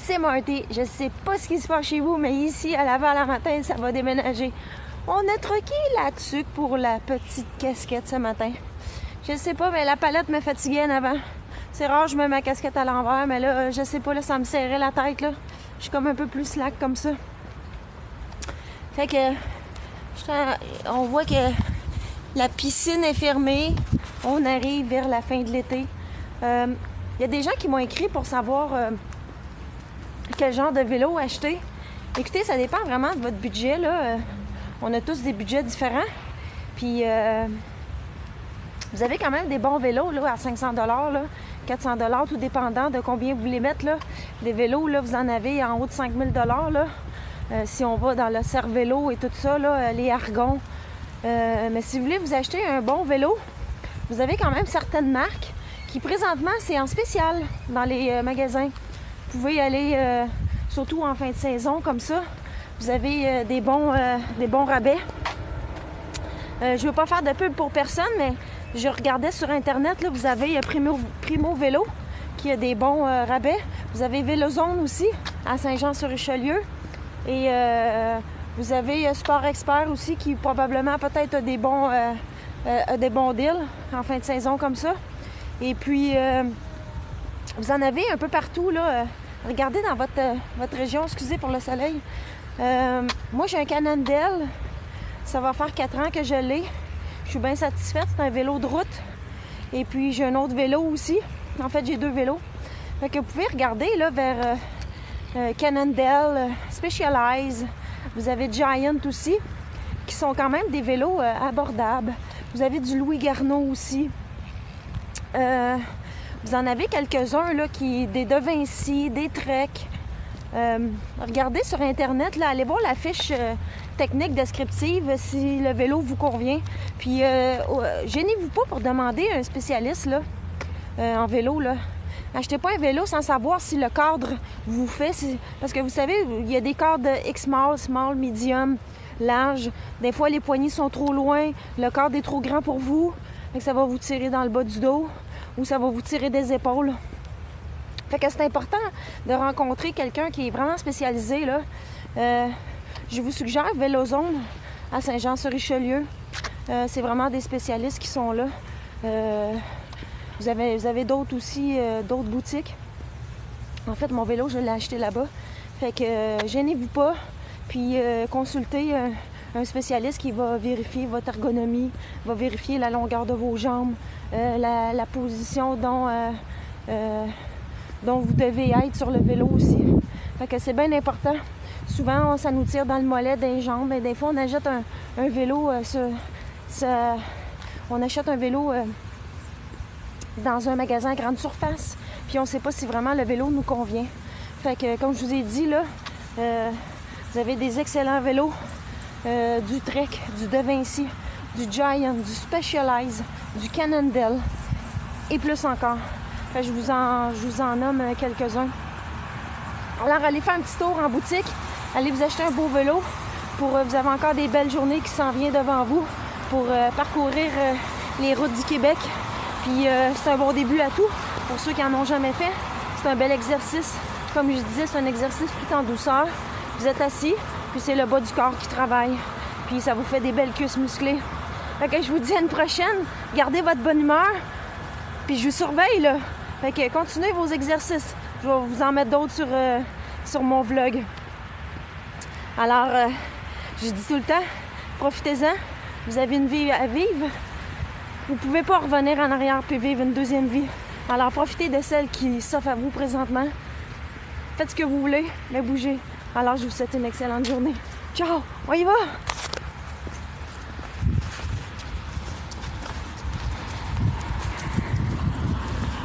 c'est Marty. Je sais pas ce qui se passe chez vous, mais ici, à Laval-la-Matin, ça va déménager. On a troqué la tuque pour la petite casquette ce matin. Je sais pas, mais la palette me fatiguait en avant. C'est rare, je mets ma casquette à l'envers, mais là, je sais pas, là, ça me serrait la tête, là. Je suis comme un peu plus slack comme ça. Fait que, on voit que la piscine est fermée. On arrive vers la fin de l'été. Il y a des gens qui m'ont écrit pour savoir quel genre de vélo acheter. Écoutez, ça dépend vraiment de votre budget, là. On a tous des budgets différents. Puis, vous avez quand même des bons vélos, là, à 500 $, là, 400 $, tout dépendant de combien vous voulez mettre, là. Des vélos, là, vous en avez en haut de 5 000 $, là. Si on va dans le Cervélo et tout ça, là, les Argons. Mais si vous voulez vous acheter un bon vélo, vous avez quand même certaines marques qui, présentement, c'est en spécial dans les magasins. Vous pouvez y aller, surtout en fin de saison, comme ça. Vous avez des bons rabais. Je ne veux pas faire de pub pour personne, mais je regardais sur Internet, là, vous avez Primo Vélo qui a des bons rabais. Vous avez Vélozone aussi, à Saint-Jean-sur-Richelieu. Et vous avez Sport Expert aussi, qui probablement peut-être a des bons deals en fin de saison comme ça. Et puis, vous en avez un peu partout, là. Regardez dans votre région, excusez pour le soleil. Moi, j'ai un Cannondale. Ça va faire 4 ans que je l'ai. Je suis bien satisfaite. C'est un vélo de route. Et puis, j'ai un autre vélo aussi. En fait, j'ai 2 vélos. Fait que vous pouvez regarder là, vers Cannondale, Specialized. Vous avez Giant aussi, qui sont quand même des vélos abordables. Vous avez du Louis Garneau aussi. Vous en avez quelques-uns, là, des De Vinci, des Trek. Regardez sur Internet, là, allez voir la fiche technique descriptive si le vélo vous convient. Puis, gênez-vous pas pour demander à un spécialiste là, en vélo. Là. Achetez pas un vélo sans savoir si le cadre vous fait. Parce que vous savez, il y a des cadres X-Small, Small, Medium, large. Des fois, les poignées sont trop loin, le cadre est trop grand pour vous. Fait que ça va vous tirer dans le bas du dos ou ça va vous tirer des épaules. Fait que c'est important de rencontrer quelqu'un qui est vraiment spécialisé, là. Je vous suggère Vélozone à Saint-Jean-sur-Richelieu. C'est vraiment des spécialistes qui sont là. Vous avez d'autres aussi, d'autres boutiques. En fait, mon vélo, je l'ai acheté là-bas. Fait que gênez-vous pas. Puis consultez un spécialiste qui va vérifier votre ergonomie, va vérifier la longueur de vos jambes, la position dont vous devez être sur le vélo aussi. Fait que c'est bien important. Souvent, ça nous tire dans le mollet des jambes. Et des fois, on achète un vélo on achète un vélo dans un magasin à grande surface. Puis on ne sait pas si vraiment le vélo nous convient. Fait que, comme je vous ai dit, là, vous avez des excellents vélos. Du Trek, du De Vinci, du Giant, du Specialized, du Cannondale et plus encore. Fait que je vous en nomme quelques-uns. Alors, allez faire un petit tour en boutique. Allez vous acheter un beau vélo. Vous avez encore des belles journées qui s'en viennent devant vous pour parcourir les routes du Québec. Puis, c'est un bon début à tout. Pour ceux qui n'en ont jamais fait, c'est un bel exercice. Comme je disais, c'est un exercice tout en douceur. Vous êtes assis, puis c'est le bas du corps qui travaille. Puis, ça vous fait des belles cuisses musclées. Fait que je vous dis à une prochaine. Gardez votre bonne humeur. Puis, je vous surveille, là. Fait que continuez vos exercices. Je vais vous en mettre d'autres sur mon vlog. Alors, je dis tout le temps, profitez-en. Vous avez une vie à vivre. Vous ne pouvez pas revenir en arrière puis vivre une deuxième vie. Alors, profitez de celle qui s'offre à vous présentement. Faites ce que vous voulez, mais bougez. Alors, je vous souhaite une excellente journée. Ciao! On y va!